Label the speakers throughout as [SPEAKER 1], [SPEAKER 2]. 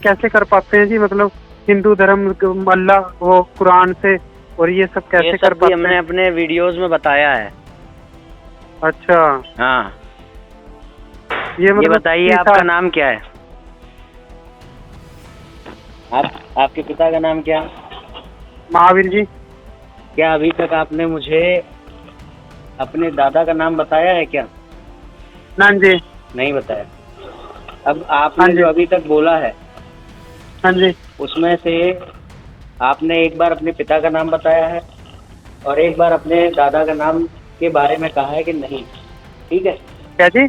[SPEAKER 1] कैसे कर पाते हैं जी? मतलब हिंदू धर्म, अल्लाह, वो कुरान से, और ये सब कैसे कर पाते हैं?
[SPEAKER 2] हमने अपने वीडियोस में बताया है।
[SPEAKER 1] अच्छा,
[SPEAKER 2] हाँ,
[SPEAKER 1] ये मतलब
[SPEAKER 2] बताइए आपका नाम क्या है? आपके पिता का नाम क्या है?
[SPEAKER 1] महावीर जी।
[SPEAKER 2] क्या अभी तक आपने मुझे अपने दादा का नाम बताया है क्या?
[SPEAKER 1] हाँ जी।
[SPEAKER 2] नहीं बताया। अब आपने जो अभी तक बोला है,
[SPEAKER 1] हाँ जी,
[SPEAKER 2] उसमें से आपने एक बार अपने पिता का नाम बताया है और एक बार अपने दादा का नाम के बारे में कहा है कि नहीं, ठीक है?
[SPEAKER 1] क्या जी?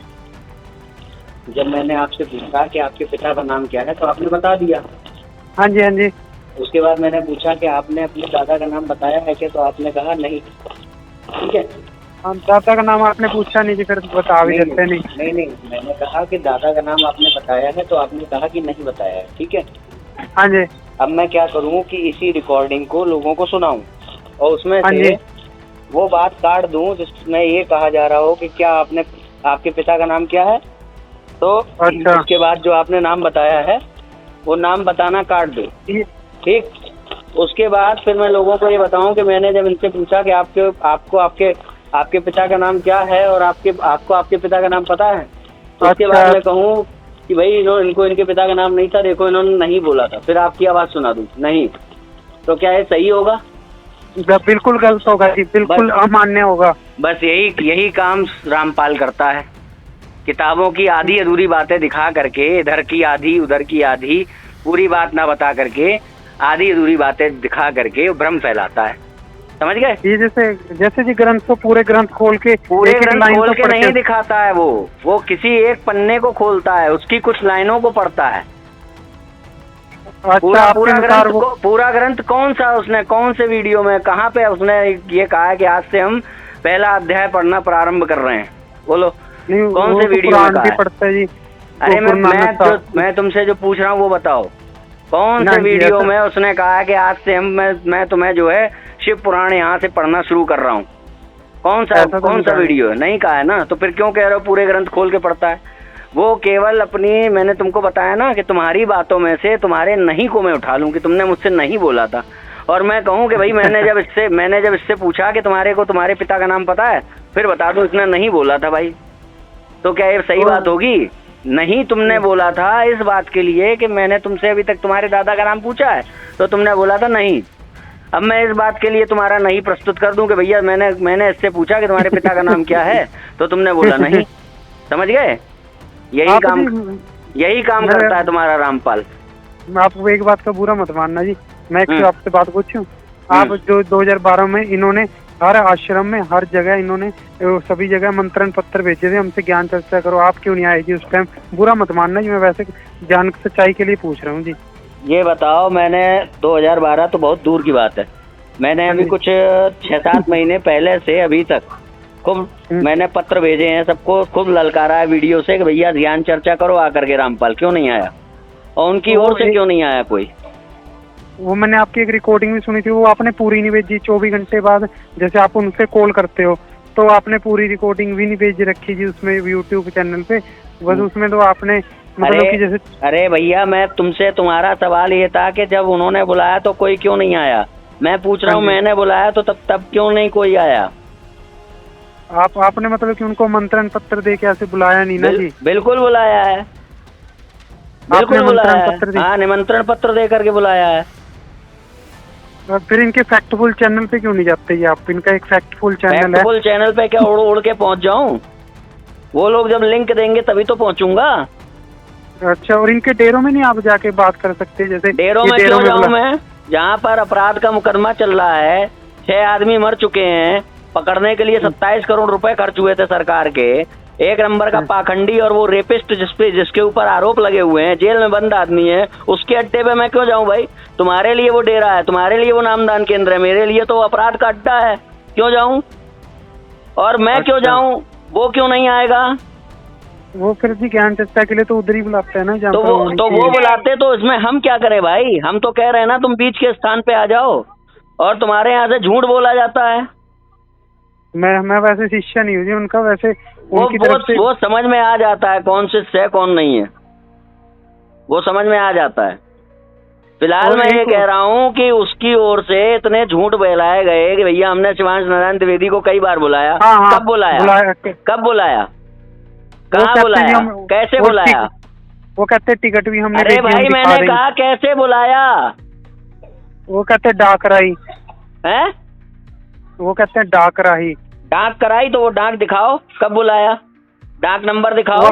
[SPEAKER 2] जब मैंने आपसे पूछा कि आपके पिता का नाम क्या है तो आपने बता दिया।
[SPEAKER 1] हाँ जी, हाँ जी।
[SPEAKER 2] उसके बाद मैंने पूछा कि आपने अपने दादा का नाम बताया है क्या, तो आपने कहा नहीं, ठीक है?
[SPEAKER 1] हाँ, दादा का नाम आपने पूछा नहीं जी, फिर बता भी देते नहीं।
[SPEAKER 2] नहीं, मैंने कहा कि दादा का नाम आपने बताया है तो आपने कहा कि नहीं बताया है, ठीक है?
[SPEAKER 1] हाँ जी।
[SPEAKER 2] अब मैं क्या करूं कि इसी रिकॉर्डिंग को लोगों को सुनाऊं और उसमें
[SPEAKER 1] हाँ
[SPEAKER 2] से
[SPEAKER 1] जी।
[SPEAKER 2] वो बात काट दूं जिसमें ये कहा जा रहा हो कि क्या आपके पिता का नाम क्या है, तो
[SPEAKER 1] अच्छा।
[SPEAKER 2] उसके बाद जो आपने नाम बताया है वो नाम बताना काट दो, ठीक? उसके बाद फिर मैं लोगों को ये बताऊं कि मैंने जब इनसे पूछा कि आपके पिता का नाम क्या है और आपको आपके पिता का नाम पता है, तो उसके
[SPEAKER 1] अच्छा।
[SPEAKER 2] बाद मैं कहूँ कि भाई इनको इनके पिता का नाम नहीं था, देखो इन्होंने नहीं बोला था, फिर आपकी आवाज़ सुना दूँ नहीं, तो क्या ये सही होगा?
[SPEAKER 1] बिल्कुल गलत होगा जी, बिल्कुल अमान्य होगा।
[SPEAKER 2] बस यही काम रामपाल करता है। किताबों की आधी अधूरी बातें दिखा करके, इधर की आधी उधर की आधी, पूरी बात ना बता करके आधी अधूरी बातें दिखा करके भ्रम फैलाता है, समझ गए?
[SPEAKER 1] ये जैसे जी ग्रंथ को पूरे ग्रंथ खोल के
[SPEAKER 2] खोल के नहीं दिखाता है, वो किसी एक पन्ने को खोलता है, उसकी कुछ लाइनों को पढ़ता है।
[SPEAKER 1] अच्छा,
[SPEAKER 2] पूरा ग्रंथ कौन से वीडियो में कहाँ पे उसने ये कहा है कि आज से हम पहला अध्याय पढ़ना प्रारंभ कर रहे हैं? बोलो कौन से वीडियो में कहा है?
[SPEAKER 1] पढ़ता है जी।
[SPEAKER 2] अरे मैं तुमसे जो पूछ रहा हूँ वो बताओ, कौन से वीडियो में उसने कहा है कि आज से मैं तुम्हें जो है शिव पुराण यहाँ से पढ़ना शुरू कर रहा हूँ? कौन सा वीडियो है? नहीं कहा है ना, तो फिर क्यों कह रहे हो पूरे ग्रंथ खोल के पढ़ता है? वो केवल अपनी, मैंने तुमको बताया ना कि तुम्हारी बातों में से तुम्हारे नहीं को मैं उठा लूं कि तुमने मुझसे नहीं बोला था, और मैं कहूं कि भाई मैंने जब इससे पूछा कि तुम्हारे पिता का नाम पता है, फिर बता दूं इसने नहीं बोला था भाई, तो क्या ये सही बात होगी? नहीं, तुमने बोला था इस बात के लिए कि मैंने तुमसे अभी तक तुम्हारे दादा का नाम पूछा है तो तुमने बोला था नहीं। अब मैं इस बात के लिए तुम्हारा नहीं प्रस्तुत कर दूं कि भैया मैंने इससे पूछा कि तुम्हारे पिता का नाम क्या है तो तुमने बोला नहीं, समझ गए? यही काम करता है तुम्हारा रामपाल।
[SPEAKER 1] आप एक बात का बुरा मत मानना जी, मैं एक आपसे बात पूछूं। आप जो 2012 में इन्होंने हर आश्रम में हर जगह इन्होंने सभी जगह मंत्रण पत्र भेजे थे, हमसे ज्ञान चर्चा करो, आप क्यों नहीं आए जी उस टाइम? बुरा मत मानना जी, मैं वैसे जान सच्चाई के लिए पूछ रहा हूँ जी।
[SPEAKER 2] ये बताओ, मैंने 2012 तो बहुत दूर की बात है, मैंने अभी कुछ 6-7 महीने पहले से अभी तक खूब मैंने पत्र भेजे हैं सबको, खूब ललकारा है वीडियो से कि भैया ज्ञान चर्चा करो आकर के। रामपाल क्यों नहीं आया और उनकी ओर से क्यों नहीं आया कोई?
[SPEAKER 1] वो मैंने आपकी एक रिकॉर्डिंग भी सुनी थी, वो आपने पूरी नहीं भेजी। 24 घंटे बाद जैसे आप उनसे कॉल करते हो तो आपने पूरी रिकॉर्डिंग भी नहीं भेज रखी जी उसमें यूट्यूब चैनल पे, बस उसमें तो आपने मतलब कि जैसे। अरे
[SPEAKER 2] भैया, मैं तुमसे, तुम्हारा सवाल ये था कि जब उन्होंने बुलाया तो कोई क्यों नहीं आया? मैं पूछ रहा हूँ मैंने बुलाया तो तब क्यों नहीं कोई आया?
[SPEAKER 1] आपने मतलब कि उनको मंत्रण पत्र दे के ऐसे बुलाया नहीं ना जी?
[SPEAKER 2] बिल्कुल बुलाया है, बिल्कुल बुलाया है। हाँ, निमंत्रण पत्र दे करके बुलाया है।
[SPEAKER 1] फिर इनके फैक्टफुल चैनल पे क्यों नहीं जाते ये आप? इनका एक फैक्टफुल चैनल है।
[SPEAKER 2] फैक्टफुल चैनल पे क्या उड़ के पहुंच जाऊं? वो लोग जब लिंक देंगे तभी तो पहुंचूंगा।
[SPEAKER 1] अच्छा, और इनके डेरों में नहीं आप जाके बात कर सकते? जैसे
[SPEAKER 2] डेरों में क्यों जाऊं मैं? जहाँ पर अपराध का मुकदमा चल रहा है, 6 आदमी मर चुके हैं, पकड़ने के लिए 27 करोड़ रुपए खर्च हुए थे सरकार के, एक नंबर का पाखंडी और वो रेपिस्ट जिसके ऊपर आरोप लगे हुए हैं, जेल में बंद आदमी है, उसके अड्डे पे मैं क्यों जाऊं भाई? तुम्हारे लिए वो डेरा है, तुम्हारे लिए वो नामदान केंद्र है, मेरे लिए तो अपराध का अड्डा है, क्यों जाऊं? और मैं क्यों जाऊं? वो क्यों नहीं आएगा?
[SPEAKER 1] वो फिर भी ज्ञान चर्चा के लिए तो उधर ही बुलाते हैं ना, जहाँ
[SPEAKER 2] तो वो बुलाते, तो इसमें हम क्या करें भाई? हम तो कह रहे हैं ना तुम बीच के स्थान पे आ जाओ, और तुम्हारे यहाँ से झूठ बोला जाता है।
[SPEAKER 1] मैं वैसे शिष्य नहीं हूँ जी उनका, वैसे
[SPEAKER 2] वो समझ में आ जाता है कौन शिष्य है कौन नहीं है, वो समझ में आ जाता है। फिलहाल मैं ये कह रहा हूँ कि उसकी ओर से इतने झूठ फैलाए गए कि भैया हमने शिवांश नारायण द्विवेदी को कई बार बुलाया। कब बुलाया? कब बुलाया? कहाँ बुलाया? कैसे बुलाया?
[SPEAKER 1] वो कहते टिकट भी हमने।
[SPEAKER 2] अरे भाई मैंने कहा कैसे बुलाया?
[SPEAKER 1] वो कहते डाक कराई
[SPEAKER 2] है।
[SPEAKER 1] वो कहते हैं डाक कराई।
[SPEAKER 2] डाक कराई तो वो डाक दिखाओ, कब बुलाया? डाक नंबर दिखाओ,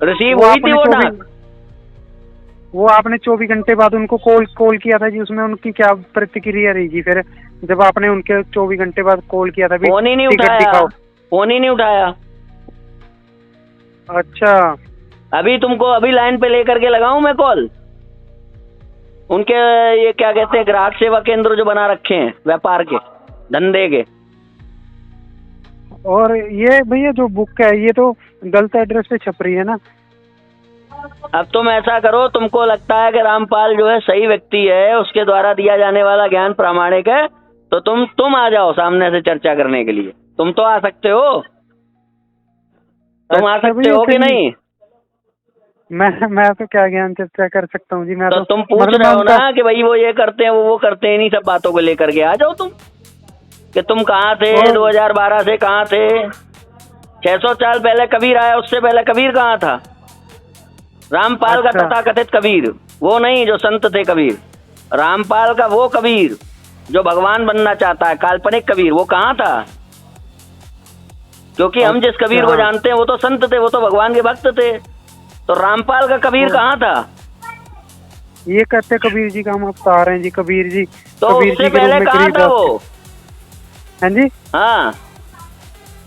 [SPEAKER 2] रिसीव हुई थी वो डाक?
[SPEAKER 1] वो आपने 24 घंटे बाद उनको कॉल किया था जी, उसमें उनकी क्या प्रतिक्रिया रही जी? फिर जब आपने उनके 24 घंटे बाद कॉल किया था,
[SPEAKER 2] फोन ही नहीं उठाया। फोन ही नहीं उठाया।
[SPEAKER 1] अच्छा,
[SPEAKER 2] अभी तुमको अभी लाइन पे लेकर के लगाऊं मैं कॉल? उनके ये क्या कहते हैं, ग्राहक सेवा केंद्र जो बना रखे हैं व्यापार के, धंधे के।
[SPEAKER 1] और ये भैया जो बुक है ये तो गलत एड्रेस पे छप रही है ना?
[SPEAKER 2] अब तुम ऐसा करो, तुमको लगता है कि रामपाल जो है सही व्यक्ति है, उसके द्वारा दिया जाने वाला ज्ञान प्रामाणिक है, तो तुम आ जाओ सामने से चर्चा करने के लिए। तुम तो आ सकते हो, तुम आ सकते हो कि नहीं?
[SPEAKER 1] मैं तो क्या ज्ञान चर्चा कर सकता हूँ जी? मैं तो
[SPEAKER 2] तुम पूछ रहे हो ना कि भाई वो ये करते हैं वो करते हैं, इन्हीं सब बातों को लेकर के आ जाओ तुम, कि तुम कहाँ थे 2012 से, कहाँ थे 600 साल पहले कबीर आया, उससे पहले कबीर कहाँ था? रामपाल का तथाकथित कबीर वो नहीं जो संत थे कबीर, रामपाल का वो कबीर जो भगवान बनना चाहता है, काल्पनिक कबीर, वो कहाँ था? क्योंकि हम जिस कबीर को जानते हैं वो तो संत थे, वो तो भगवान के भक्त थे, तो रामपाल का कबीर कहाँ था?
[SPEAKER 1] ये कहते कबीर जी का हम अवतार हैं जी, कबीर जी।
[SPEAKER 2] तो उससे पहले कहाँ था वो?
[SPEAKER 1] हाँ जी,
[SPEAKER 2] हाँ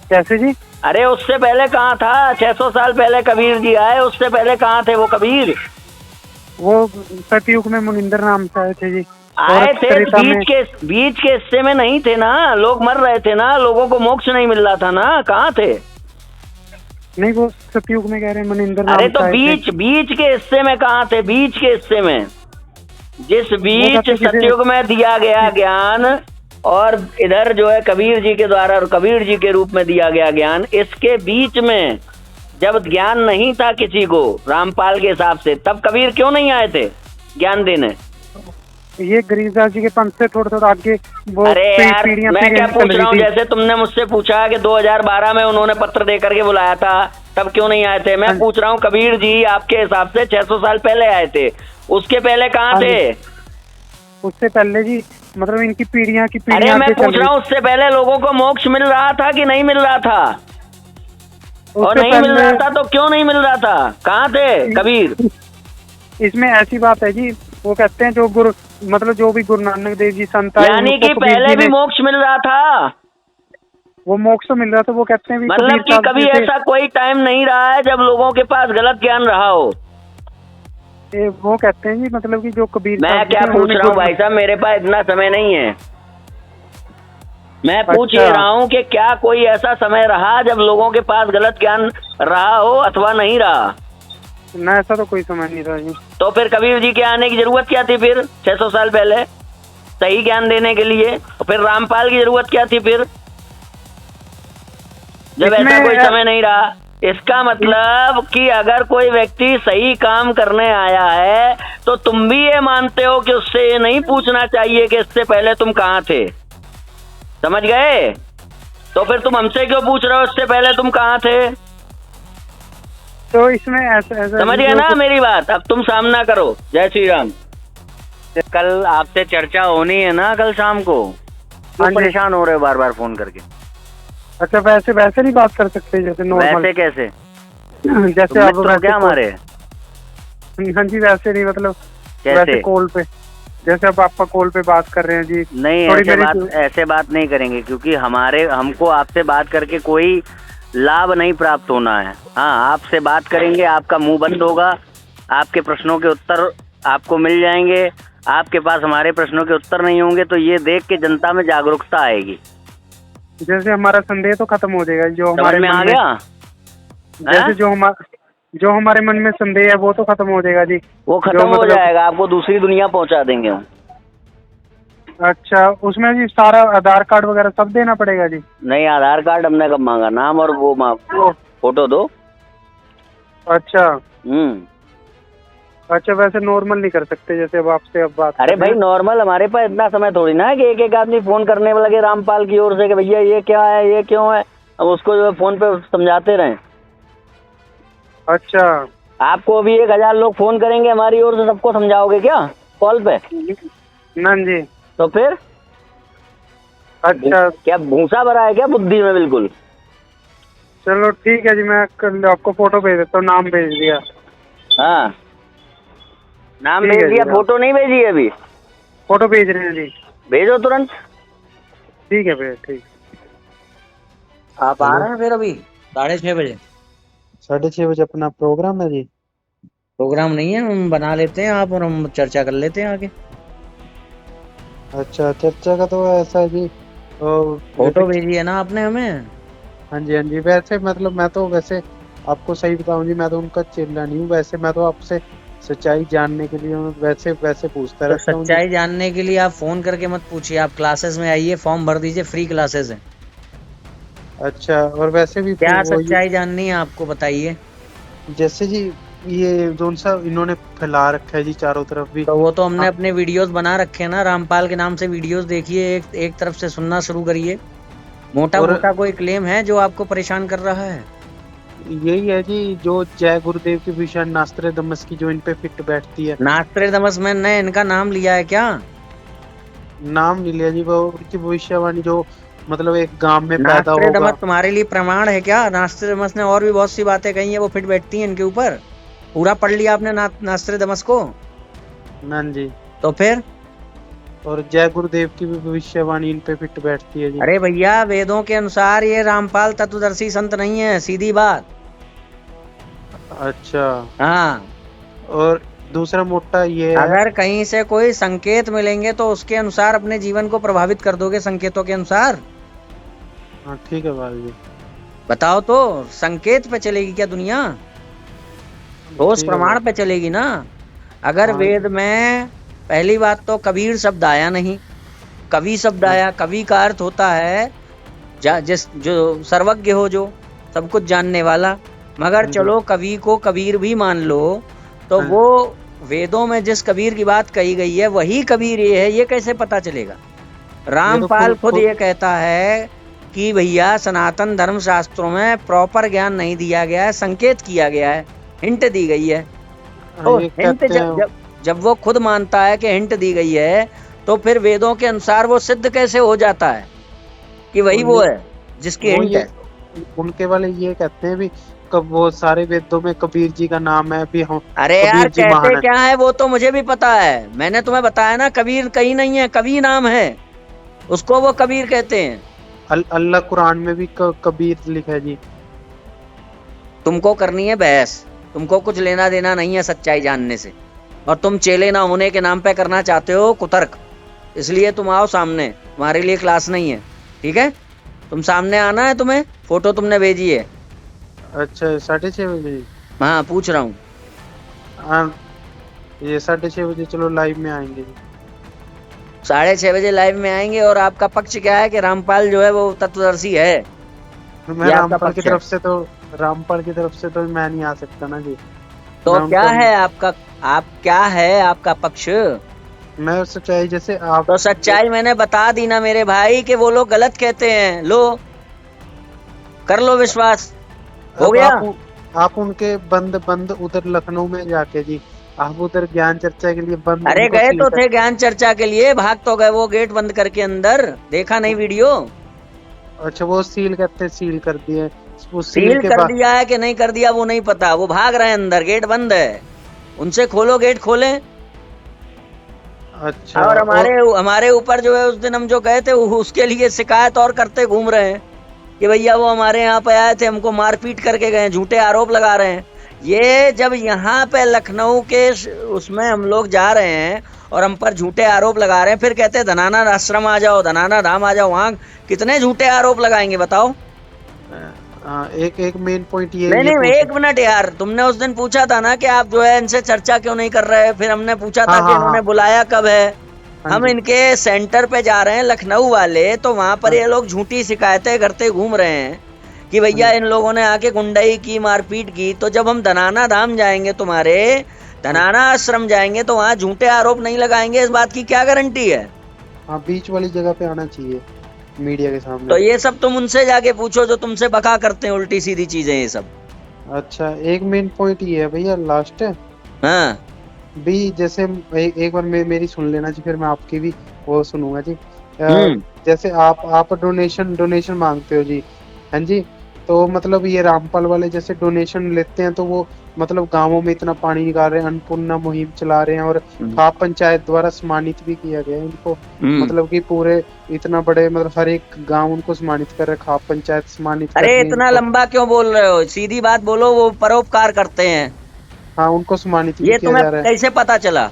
[SPEAKER 1] कैसे जी?
[SPEAKER 2] अरे उससे पहले कहाँ था? 600 साल पहले कबीर जी आए, उससे पहले कहाँ थे वो कबीर?
[SPEAKER 1] वो सतयुग में मुनिंदर नाम से आए थे जी।
[SPEAKER 2] आए थे, बीच के हिस्से में नहीं थे ना, लोग मर रहे थे ना, लोगों को मोक्ष नहीं मिल रहा था ना, कहाँ थे?
[SPEAKER 1] नहीं, वो सतयुग में कह रहे हैं मुनिंदर नाम।
[SPEAKER 2] अरे तो बीच के हिस्से में कहाँ थे? बीच के हिस्से में, जिस बीच सतयुग में दिया गया ज्ञान और इधर जो है कबीर जी के द्वारा और कबीर जी के रूप में दिया गया ज्ञान, इसके बीच में जब ज्ञान नहीं था किसी को रामपाल के हिसाब से, तब कबीर क्यों नहीं आए थे ज्ञान देने?
[SPEAKER 1] ये गरीबदास जी के पंथ से थोड़ा आगे वो।
[SPEAKER 2] अरे यार मैं क्या पूछ रहा हूँ, जैसे तुमने मुझसे पूछा कि 2012 में उन्होंने पत्र दे करके बुलाया था, तब क्यों नहीं आए थे? मैं पूछ रहा हूँ कबीर जी आपके हिसाब से 600 साल पहले आए थे, उसके पहले कहाँ थे?
[SPEAKER 1] उससे पहले जी मतलब इनकी पीढ़ियां की पीढ़ियां।
[SPEAKER 2] अरे मैं पूछ रहा हूँ उससे पहले लोगों को मोक्ष मिल रहा था कि नहीं मिल रहा था? और नहीं मिल रहा था तो क्यों नहीं मिल रहा था? कहाँ थे कबीर?
[SPEAKER 1] इसमें ऐसी बात है जी, वो कहते हैं जो गुरु मतलब जो भी गुरु नानक देव जी संत,
[SPEAKER 2] यानी कि पहले भी मोक्ष मिल रहा था,
[SPEAKER 1] वो मोक्ष तो मिल रहा था। वो कहते हैं
[SPEAKER 2] मतलब कि कभी ऐसा कोई टाइम नहीं रहा है जब लोगों के पास गलत ज्ञान रहा हो?
[SPEAKER 1] वो कहते हैं जी मतलब कि जो कबीर।
[SPEAKER 2] मैं क्या पूछ रहा हूँ भाई साहब, मेरे पास इतना समय नहीं है, मैं पूछ ही रहा हूँ कि क्या कोई ऐसा समय रहा जब लोगों के पास गलत ज्ञान रहा हो अथवा नहीं रहा?
[SPEAKER 1] ना, ऐसा तो कोई समय नहीं रहा जी।
[SPEAKER 2] तो फिर कबीर जी के आने की जरूरत क्या थी फिर 600 साल पहले सही ज्ञान देने के लिए? और फिर रामपाल की जरूरत क्या थी फिर, जब ऐसा कोई समय नहीं रहा? इसका मतलब कि अगर कोई व्यक्ति सही काम करने आया है तो तुम भी ये मानते हो कि उससे ये नहीं पूछना चाहिए कि इससे पहले तुम कहाँ थे? समझ गए? तो फिर तुम हमसे क्यों पूछ रहे हो इससे पहले तुम कहाँ थे?
[SPEAKER 1] तो इसमें ऐसा
[SPEAKER 2] समझ गए ना मेरी बात? अब तुम सामना करो। जय श्री राम। कल आपसे चर्चा होनी है ना कल शाम को, क्यों परेशान हो रहे हो बार बार फोन करके?
[SPEAKER 1] अच्छा, वैसे नहीं बात कर सकते जैसे नॉर्मल?
[SPEAKER 2] वैसे कैसे?
[SPEAKER 1] जैसे आप
[SPEAKER 2] क्या हमारे?
[SPEAKER 1] हाँ जी, वैसे नहीं, मतलब
[SPEAKER 2] कैसे?
[SPEAKER 1] कॉल पे जैसे अब आपका कॉल पे बात कर रहे हैं जी।
[SPEAKER 2] नहीं, ऐसे बात नहीं करेंगे, क्योंकि हमको आपसे बात करके कोई लाभ नहीं प्राप्त होना है। हाँ, आपसे बात करेंगे, आपका मुंह बंद होगा, आपके प्रश्नों के उत्तर आपको मिल जाएंगे, आपके पास हमारे प्रश्नों के उत्तर नहीं होंगे, तो ये देख के जनता में जागरूकता आएगी।
[SPEAKER 1] जैसे हमारा संदेह तो खत्म हो जाएगा, जो हमारे
[SPEAKER 2] में आ गया।
[SPEAKER 1] जैसे जो हमारे मन में संदेह है वो तो खत्म हो जाएगा जी।
[SPEAKER 2] वो खत्म हो जाएगा, आपको दूसरी दुनिया पहुंचा देंगे हम।
[SPEAKER 1] अच्छा, उसमें जी सारा आधार कार्ड वगैरह सब देना पड़ेगा जी?
[SPEAKER 2] नहीं, आधार कार्ड हमने कब मांगा, नाम और वो फोटो दो।
[SPEAKER 1] अच्छा। अच्छा, वैसे नॉर्मल नहीं कर सकते जैसे अब आपसे अब बात
[SPEAKER 2] अरे
[SPEAKER 1] कर रहे
[SPEAKER 2] भाई
[SPEAKER 1] हैं?
[SPEAKER 2] नॉर्मल, हमारे पास इतना समय थोड़ी ना है कि एक एक आदमी फोन करने लगे रामपाल की ओर से कि भैया ये क्या है, ये क्यों है, अब उसको जो है फोन पे समझाते रहें।
[SPEAKER 1] अच्छा।
[SPEAKER 2] आपको अभी 1000 लोग फोन करेंगे हमारी ओर से, सबको समझाओगे क्या कॉल पे?
[SPEAKER 1] ना जी।
[SPEAKER 2] तो फिर
[SPEAKER 1] अच्छा
[SPEAKER 2] क्या भूसा भरा है क्या बुद्धि में बिल्कुल?
[SPEAKER 1] चलो ठीक है जी, मैं कल आपको फोटो भेज देता हूँ, नाम भेज दिया।
[SPEAKER 2] हाँ, नाम
[SPEAKER 1] ठीक
[SPEAKER 2] भेज
[SPEAKER 1] है
[SPEAKER 2] दिया,
[SPEAKER 1] जी, हाँ
[SPEAKER 2] फोटो नहीं भेजी है अभी?
[SPEAKER 1] फोटो भेज रहे हैं जी।
[SPEAKER 2] भेजो तुरंत।
[SPEAKER 1] ठीक है भैया, ठीक।
[SPEAKER 3] आप आ रहे हैं फिर अभी 6:30 बजे?
[SPEAKER 1] 6:30 बजे अपना प्रोग्राम है जी।
[SPEAKER 3] प्रोग्राम नहीं है, हम बना लेते हैं आप और हम चर्चा कर लेते हैं आगे।
[SPEAKER 1] अच्छा, चर्चा का तो ऐसा है जी।
[SPEAKER 3] फोटो भेजी है ना आपने हमें?
[SPEAKER 1] हाँ जी, हाँ जी। वैसे मतलब मैं तो वैसे आपको सही बताऊं जी, मैं तो उनका चेला नहीं हूँ। वैसे मैं तो आपसे सच्चाई जानने के लिए वैसे वैसे पूछता
[SPEAKER 3] तो
[SPEAKER 1] रहता हूँ जी।
[SPEAKER 3] सच्चाई जानने के लिए आप फोन करके मत पूछिए, आप क्लासेस में आइए, फॉर्म भर दीजिए, फ्री क्लासेस है।
[SPEAKER 1] अच्छा, और वैसे भी
[SPEAKER 3] क्या
[SPEAKER 1] वो
[SPEAKER 3] सच्चाई जाननी है आपको, बताइए।
[SPEAKER 1] जैसे जी ये जोन सा इन्होंने फैला रखा है जी चारों तरफ भी।
[SPEAKER 3] तो वो तो हमने
[SPEAKER 1] हाँ,
[SPEAKER 3] अपने वीडियोस बना रखे हैं ना, रामपाल के नाम से वीडियोस देखिए, एक एक तरफ से सुनना शुरू करिए। मोटा
[SPEAKER 1] और
[SPEAKER 3] मोटा कोई क्लेम है जो आपको परेशान कर रहा है?
[SPEAKER 1] यही है जी, जो जय गुरुदेव की भीषण नास्त्रे दमस की जो इन पे फिट बैठती है।
[SPEAKER 3] नास्त्रेदमस में ने इनका नाम लिया है क्या?
[SPEAKER 1] नाम नहीं लिया जी, वो उनकी भविष्यवाणी जो मतलब एक गांव में पैदा
[SPEAKER 3] नास्त्रेदमस
[SPEAKER 1] होगा।
[SPEAKER 3] तुम्हारे लिए प्रमाण है क्या? नास्त्रेदमस ने और भी बहुत सी बातें कही है, वो फिट बैठती हैं इनके ऊपर। पूरा पढ़ लिया आपने नास्त्रेदमस को?
[SPEAKER 1] नन जी।
[SPEAKER 3] तो फिर?
[SPEAKER 1] और जय गुरुदेव की भी भविष्यवाणी इन पे फिट बैठती है जी।
[SPEAKER 3] अरे भैया, वेदों के अनुसार ये रामपाल तत्वदर्शी संत नहीं है, सीधी बात।
[SPEAKER 1] अच्छा,
[SPEAKER 3] हाँ,
[SPEAKER 1] और दूसरा मोटा ये है।
[SPEAKER 3] अगर कहीं से कोई संकेत मिलेंगे तो उसके अनुसार अपने जीवन को प्रभावित कर दोगे, संकेतों के अनुसार।
[SPEAKER 1] हाँ ठीक है भाई जी।
[SPEAKER 3] बताओ तो, संकेत पे चलेगी क्या दुनिया? ठोस
[SPEAKER 1] ठीक है
[SPEAKER 3] प्रमाण
[SPEAKER 1] भाई।
[SPEAKER 3] पे चलेगी ना। अगर
[SPEAKER 1] हाँ।
[SPEAKER 3] वेद में पहली बात तो कबीर शब्द आया नहीं, कवि शब्द
[SPEAKER 1] हाँ।
[SPEAKER 3] आया। कवि का अर्थ होता है जिस जो सर्वज्ञ हो, जो सब कुछ जानने वाला। मगर
[SPEAKER 1] हाँ जी।
[SPEAKER 3] चलो कवि को कबीर भी मान लो, तो
[SPEAKER 1] हाँ।
[SPEAKER 3] वो वेदों में जिस कबीर की बात कही गई है वही कबीर ये है, ये कैसे पता चलेगा?
[SPEAKER 1] ये तो
[SPEAKER 3] रामपाल
[SPEAKER 1] खुद
[SPEAKER 3] खुद
[SPEAKER 1] खुद
[SPEAKER 3] ये कहता है कि भैया सनातन धर्म शास्त्रों में प्रॉपर ज्ञान नहीं दिया गया है, संकेत किया गया है, हिंट दी गई है। तो
[SPEAKER 1] ये
[SPEAKER 3] हिंट
[SPEAKER 1] कहते
[SPEAKER 3] जब
[SPEAKER 1] हैं।
[SPEAKER 3] जब जब वो खुद मानता है कि हिंट दी गई है, तो फिर वेदों के अनुसार वो सिद्ध कैसे हो जाता है कि वही
[SPEAKER 1] और
[SPEAKER 3] वो
[SPEAKER 1] ये
[SPEAKER 3] है जिसकी
[SPEAKER 1] वो
[SPEAKER 3] हिंट
[SPEAKER 1] ये
[SPEAKER 3] है?
[SPEAKER 1] उनके वाले ये कहते हैं भी, कब वो सारे वेदों में कबीर जी का नाम है भी, हम
[SPEAKER 3] अरे यार,
[SPEAKER 1] कबीर जी
[SPEAKER 3] कहते
[SPEAKER 1] महान है।
[SPEAKER 3] क्या है वो तो मुझे भी पता है, मैंने तुम्हें बताया ना, कबीर कहीं नहीं है, कवि नाम है, उसको वो कबीर कहते हैं।
[SPEAKER 1] अल्लाह कुरान में भी कबीर लिखा है जी।
[SPEAKER 3] तुमको करनी है बहस, तुमको कुछ लेना देना नहीं है सच्चाई जानने से, और तुम चेले ना होने के नाम पे करना चाहते हो कुतर्क। इसलिए तुम आओ सामने, तुम्हारे लिए क्लास नहीं है, ठीक है? तुम सामने आना है तुम्हें, फोटो तुमने भेजी है।
[SPEAKER 1] अच्छा, 6:30 बजे।
[SPEAKER 3] हाँ, पूछ रहा हूँ।
[SPEAKER 1] हाँ, ये 6:30 बजे चलो लाइव में आएंगे जी।
[SPEAKER 3] 6:30 बजे लाइव में आएंगे, और आपका पक्ष क्या है कि रामपाल जो है वो तत्वदर्शी है?
[SPEAKER 1] मैं
[SPEAKER 3] ये आपका
[SPEAKER 1] रामपाल की
[SPEAKER 3] पक्ष है।
[SPEAKER 1] तरफ से तो मैं नहीं आ सकता ना जी।
[SPEAKER 3] तो
[SPEAKER 1] मैं
[SPEAKER 3] क्या
[SPEAKER 1] उनका
[SPEAKER 3] है आपका, क्या है आपका पक्ष?
[SPEAKER 1] मैं सच्चाई जैसे आप
[SPEAKER 3] तो सच्चाई मैंने बता दी ना मेरे भाई कि वो लोग गलत कहते हैं, लो कर लो विश्वास, हो
[SPEAKER 1] अब
[SPEAKER 3] गया।
[SPEAKER 1] आप उनके बंद बंद उधर लखनऊ में जाके जी, आप उधर ज्ञान चर्चा के लिए बंद
[SPEAKER 3] अरे
[SPEAKER 1] उनको
[SPEAKER 3] गए
[SPEAKER 1] सील
[SPEAKER 3] तो
[SPEAKER 1] कर।
[SPEAKER 3] थे ज्ञान चर्चा के लिए, भाग तो गए वो गेट बंद करके अंदर, देखा नहीं वीडियो?
[SPEAKER 1] अच्छा, वो सील करते सील कर दिए। वो सील
[SPEAKER 3] सील
[SPEAKER 1] के
[SPEAKER 3] कर
[SPEAKER 1] बाद
[SPEAKER 3] दिया है कि नहीं कर दिया वो नहीं पता, वो भाग रहे हैं अंदर, गेट बंद है, उनसे खोलो गेट, खोलें।
[SPEAKER 1] अच्छा,
[SPEAKER 3] और
[SPEAKER 1] और
[SPEAKER 3] हमारे ऊपर जो है उस दिन हम जो गए थे उसके लिए शिकायत और करते घूम रहे हैं कि भैया वो हमारे यहाँ पे आए थे, हमको मारपीट करके गए, झूठे आरोप लगा रहे हैं। ये जब यहाँ पे लखनऊ के उसमें हम लोग जा रहे हैं और हम पर झूठे आरोप लगा रहे हैं, फिर कहते हैं धनाना आश्रम आ जाओ, धनाना धाम आ जाओ। वहां कितने झूठे आरोप लगाएंगे बताओ?
[SPEAKER 1] एक एक मेन पॉइंट ये
[SPEAKER 3] नहीं नहीं,
[SPEAKER 1] पूछ।
[SPEAKER 3] एक मिनट यार, तुमने उस दिन पूछा था ना कि आप जो है इनसे चर्चा क्यों नहीं कर रहे, फिर हमने पूछा था
[SPEAKER 1] हाँ
[SPEAKER 3] कि
[SPEAKER 1] हाँ हाँ।
[SPEAKER 3] इन्होंने बुलाया कब है।
[SPEAKER 1] हाँ
[SPEAKER 3] हम
[SPEAKER 1] जी।
[SPEAKER 3] इनके सेंटर पे जा रहे हैं लखनऊ वाले, तो वहां पर ये लोग झूठी शिकायतें करते घूम रहे हैं कि भैया इन लोगों ने आके गुंडाई की, मारपीट की। तो जब हम धनाना धाम जाएंगे तुम्हारे, धनाना आश्रम जाएंगे तो वहाँ झूठे आरोप नहीं लगाएंगे, इस बात की क्या गारंटी है?
[SPEAKER 1] हाँ, बीच वाली जगह पे आना चाहिए मीडिया के सामने।
[SPEAKER 3] तो ये सब तुम उनसे जाके पूछो जो तुमसे बका करते हैं उल्टी सीधी चीजें ये सब।
[SPEAKER 1] अच्छा, एक मेन पॉइंट ये है भैया, लास्ट है
[SPEAKER 3] हाँ
[SPEAKER 1] भी, जैसे एक बार मेरी सुन लेना जी, फिर मैं आपकी भी वो सुनूंगा जी। जैसे आप डोनेशन मांगते हो जी, हाँ जी, तो मतलब ये रामपाल वाले जैसे डोनेशन लेते हैं तो वो मतलब गांवों में इतना पानी निकाल रहे हैं, अन्नपूर्णा मुहिम चला रहे हैं, और खाप पंचायत द्वारा सम्मानित भी किया गया है इनको। मतलब कि पूरे इतना बड़े मतलब हर एक गांव उनको सम्मानित कर रहे हैं, खाप पंचायत सम्मानित कर
[SPEAKER 3] अरे
[SPEAKER 1] रही है
[SPEAKER 3] इतना
[SPEAKER 1] इनको।
[SPEAKER 3] लंबा क्यों बोल रहे हो, सीधी बात बोलो, वो परोपकार करते हैं।
[SPEAKER 1] हाँ, उनको सम्मानित भी
[SPEAKER 3] ये
[SPEAKER 1] किया जा
[SPEAKER 3] तुम्हें
[SPEAKER 1] रहा है।
[SPEAKER 3] कैसे पता चला?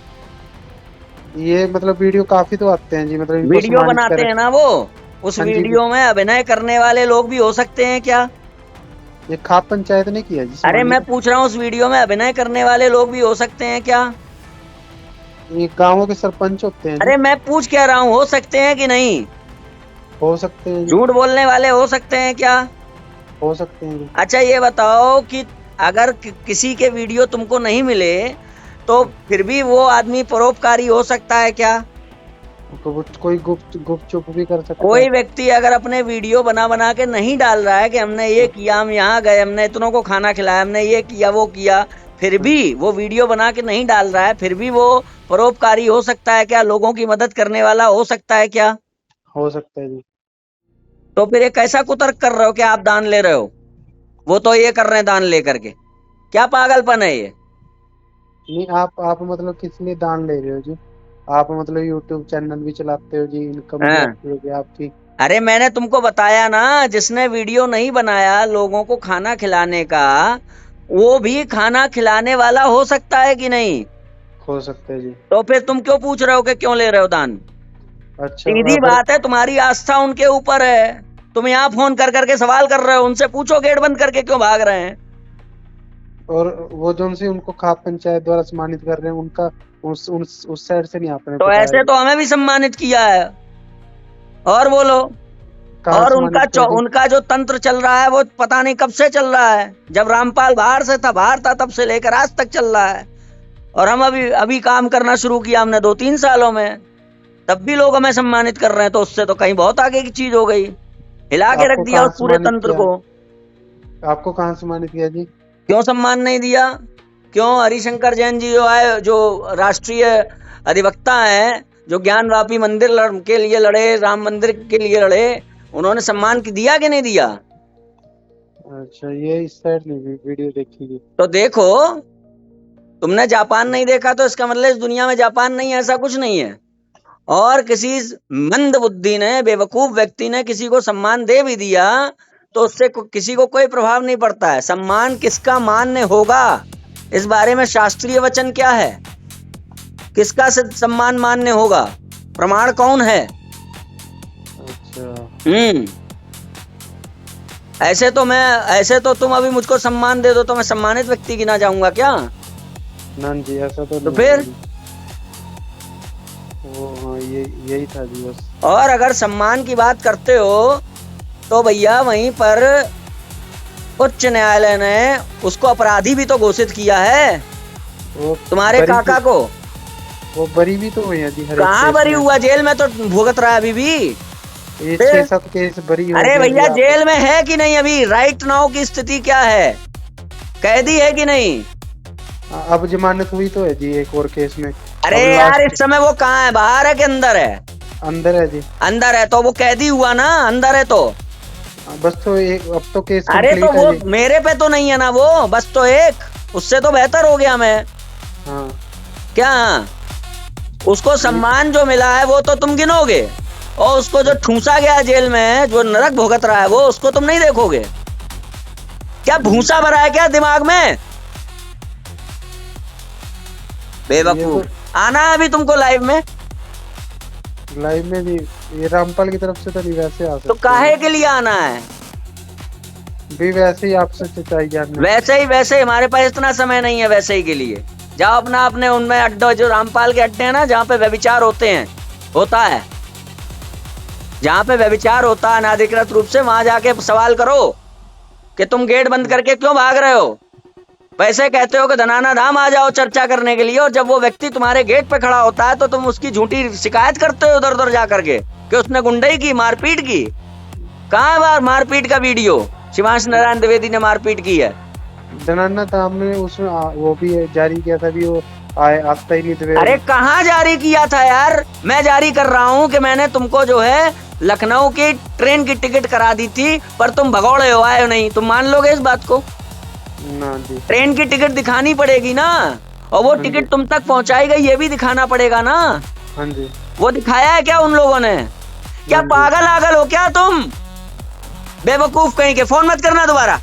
[SPEAKER 1] ये मतलब वीडियो काफी तो आते हैं जी, मतलब इनको
[SPEAKER 3] वीडियो
[SPEAKER 1] सम्मानित
[SPEAKER 3] बनाते
[SPEAKER 1] कर।
[SPEAKER 3] हैं ना वो, उस
[SPEAKER 1] हाँ जी,
[SPEAKER 3] वीडियो में अभिनय करने वाले लोग भी हो सकते हैं क्या?
[SPEAKER 1] ये खाप पंचायत ने किया जी
[SPEAKER 3] अरे मैं
[SPEAKER 1] सम्मानित।
[SPEAKER 3] पूछ रहा हूँ, उस वीडियो में अभिनय करने वाले लोग भी हो सकते हैं क्या?
[SPEAKER 1] ये गांवों के सरपंच होते हैं जी।
[SPEAKER 3] अरे मैं पूछ क्या रहा हूँ, हो सकते हैं कि नहीं?
[SPEAKER 1] हो सकते हैं जी।
[SPEAKER 3] झूठ बोलने वाले हो सकते हैं क्या?
[SPEAKER 1] हो सकते हैं जी।
[SPEAKER 3] अच्छा ये बताओ कि अगर किसी के वीडियो तुमको नहीं मिले तो फिर भी वो आदमी परोपकारी हो सकता है क्या?
[SPEAKER 1] कोई गुप्त चुप भी कर सकता
[SPEAKER 3] कोई
[SPEAKER 1] है।
[SPEAKER 3] व्यक्ति अगर अपने वीडियो बना बना के नहीं डाल रहा है कि हमने ये किया, हम यहाँ गए, हमने इतनों को खाना खिलाया, हमने ये किया वो किया, फिर भी वो वीडियो बना के नहीं डाल रहा है, फिर भी वो परोपकारी हो सकता है क्या? लोगों की मदद करने वाला हो सकता है क्या?
[SPEAKER 1] हो सकता है जी।
[SPEAKER 3] तो फिर ये कैसा कुतर्क कर रहे हो कि आप दान ले रहे हो? वो तो ये कर रहे हैं दान लेकर के, क्या पागलपन है ये?
[SPEAKER 1] नहीं, आप मतलब किस लिए दान ले रहे हो जी? आप मतलब यूट्यूब चैनल भी चलाते हो जी, इनकम भी
[SPEAKER 3] हाँ।
[SPEAKER 1] आती होगी आपकी।
[SPEAKER 3] अरे मैंने तुमको बताया ना, जिसने वीडियो नहीं बनाया लोगों को खाना खिलाने का, वो भी खाना खिलाने वाला हो सकता है कि नहीं?
[SPEAKER 1] हो सकता है जी।
[SPEAKER 3] तो फिर तुम क्यों पूछ रहे हो कि क्यों ले रहे हो दान?
[SPEAKER 1] अच्छा,
[SPEAKER 3] सीधी
[SPEAKER 1] अगर
[SPEAKER 3] बात है, तुम्हारी आस्था उनके ऊपर है। तुम यहाँ फोन कर करके सवाल कर रहे हो, उनसे पूछो गेट बंद करके क्यों भाग रहे हैं।
[SPEAKER 1] और वो जो उनसे उनको खाप पंचायत द्वारा सम्मानित कर रहे हैं, उनका उस साइड से नहीं आपने
[SPEAKER 3] तो
[SPEAKER 1] बताया
[SPEAKER 3] ऐसे
[SPEAKER 1] जी।
[SPEAKER 3] तो हमें भी सम्मानित किया है। और बोलो।
[SPEAKER 1] कहाँ
[SPEAKER 3] और
[SPEAKER 1] सम्मानित किया जी?
[SPEAKER 3] उनका जो तंत्र चल रहा है वो पता नहीं कब से चल रहा है, जब रामपाल बाहर था तब से लेकर आज तक चल रहा है। और हम अभी काम करना शुरू किया हमने 2-3 सालों में, तब भी लोग हमें सम्मानित कर रहे हैं, तो उससे तो कहीं बहुत आगे की चीज हो गई। हिला के रख
[SPEAKER 1] आपको
[SPEAKER 3] दिया
[SPEAKER 1] कहाँ
[SPEAKER 3] उस पूरे
[SPEAKER 1] सम्मानित
[SPEAKER 3] तंत्र
[SPEAKER 1] किया?
[SPEAKER 3] को।
[SPEAKER 1] आपको कहाँ सम्मानित किया जी?
[SPEAKER 3] क्यों सम्मान नहीं दिया? क्यों? हरिशंकर जैन जी जो आए, जो राष्ट्रीय अधिवक्ता हैं, जो ज्ञानवापी मंदिर के लिए लड़े, राम मंदिर के लिए लड़े, उन्होंने सम्मान दिया कि नहीं दिया?
[SPEAKER 1] अच्छा, ये इस साइड नहीं वीडियो देखी जी।
[SPEAKER 3] तो देखो, तुमने जापान नहीं देखा तो इसका मतलब इस दुनिया में जापान नहीं है, ऐसा कुछ नहीं है। और किसी मंद बुद्धि ने, बेवकूफ व्यक्ति ने किसी को सम्मान दे भी दिया तो उससे किसी को कोई प्रभाव नहीं पड़ता है। सम्मान किसका मान्य होगा, इस बारे में शास्त्रीय वचन क्या है? किसका सम्मान मान्य होगा, प्रमाण कौन है?
[SPEAKER 1] अच्छा,
[SPEAKER 3] ऐसे तो तुम अभी मुझको सम्मान दे दो तो मैं सम्मानित व्यक्ति गिना जाऊंगा क्या?
[SPEAKER 1] ना जी, ऐसा तो
[SPEAKER 3] तो
[SPEAKER 1] नहीं
[SPEAKER 3] फिर
[SPEAKER 1] है जी। वो हाँ, यही था जी बस।
[SPEAKER 3] और अगर सम्मान की बात करते हो तो भैया वहीं पर उच्च न्यायालय ने उसको अपराधी भी तो घोषित किया है,
[SPEAKER 1] वो
[SPEAKER 3] तुम्हारे काका को।
[SPEAKER 1] वो बरी भी तो हुई है जी।
[SPEAKER 3] कहाँ बरी हुआ? जेल में तो भुगत रहा है अभी भी।
[SPEAKER 1] ये 6-7 केस बरी हो
[SPEAKER 3] अरे
[SPEAKER 1] गए
[SPEAKER 3] भैया
[SPEAKER 1] जी।
[SPEAKER 3] जेल में है कि नहीं अभी? राइट नाउ की स्थिति क्या है? कैदी है कि नहीं?
[SPEAKER 1] अब जमानत हुई तो है जी एक और केस में।
[SPEAKER 3] अरे यार इस समय वो कहाँ है, बाहर है कि अंदर है?
[SPEAKER 1] अंदर है जी।
[SPEAKER 3] अंदर है तो वो कैदी हुआ ना, अंदर है तो।
[SPEAKER 1] बस तो एक, अब तो केस
[SPEAKER 3] अरे तो
[SPEAKER 1] कंप्लीट है
[SPEAKER 3] वो
[SPEAKER 1] जी।
[SPEAKER 3] मेरे पे तो नहीं है ना वो, बस तो एक, उससे तो बेहतर हो गया मैं।
[SPEAKER 1] हाँ,
[SPEAKER 3] क्या? उसको सम्मान जो मिला है वो तो तुम गिनोगे, और उसको जो ठूसा गया जेल में, जो नरक भुगत रहा है, वो उसको तुम नहीं देखोगे क्या? भूसा भरा है क्या दिमाग में? बेवकूफ। आना है अभी तुमको लाइव में?
[SPEAKER 1] लाइव में भी ये रामपाल की तरफ से तो नहीं, वैसे आ सकते
[SPEAKER 3] तो काहे के लिए आना है?
[SPEAKER 1] भी वैसे ही आपसे सच्चाई जानना।
[SPEAKER 3] वैसे ही हमारे पास इतना समय नहीं है वैसे ही के लिए। जाओ अपने उनमें अड्डा, जो रामपाल के अड्डे हैं ना, जहाँ पे व्यभिचार होता है, जहाँ पे व्यभिचार होता है अनाधिकृत रूप से, वहां जाके सवाल करो कि तुम गेट बंद करके क्यों भाग रहे हो। वैसे कहते हो कि धनाना धाम आ जाओ चर्चा करने के लिए, और जब वो व्यक्ति तुम्हारे गेट पे खड़ा होता है तो तुम उसकी झूठी शिकायत करते हो उधर उधर जा करके कि उसने गुंडई की, मारपीट की। कहाँ है मारपीट का वीडियो? शिवांश नारायण द्विवेदी ने मारपीट की है।
[SPEAKER 1] धनाना धाम में उसमें वो भी जारी किया था, भी वो आता ही नहीं द्विवेदी।
[SPEAKER 3] अरे कहाँ जारी किया था यार? मैं जारी कर रहा हूँ कि मैंने तुमको जो है लखनऊ की ट्रेन की टिकट करा दी थी, पर तुम भगौड़े हो, आए हो नहीं। तुम मान लोगे इस बात को?
[SPEAKER 1] ना जी।
[SPEAKER 3] ट्रेन की टिकट दिखानी पड़ेगी ना, और वो टिकट तुम तक पहुंचाई गई ये भी दिखाना पड़ेगा ना।
[SPEAKER 1] हाँ जी।
[SPEAKER 3] वो दिखाया है क्या उन लोगों ने? क्या पागल आगल हो क्या तुम? बेवकूफ कहीं के। फोन मत करना दोबारा।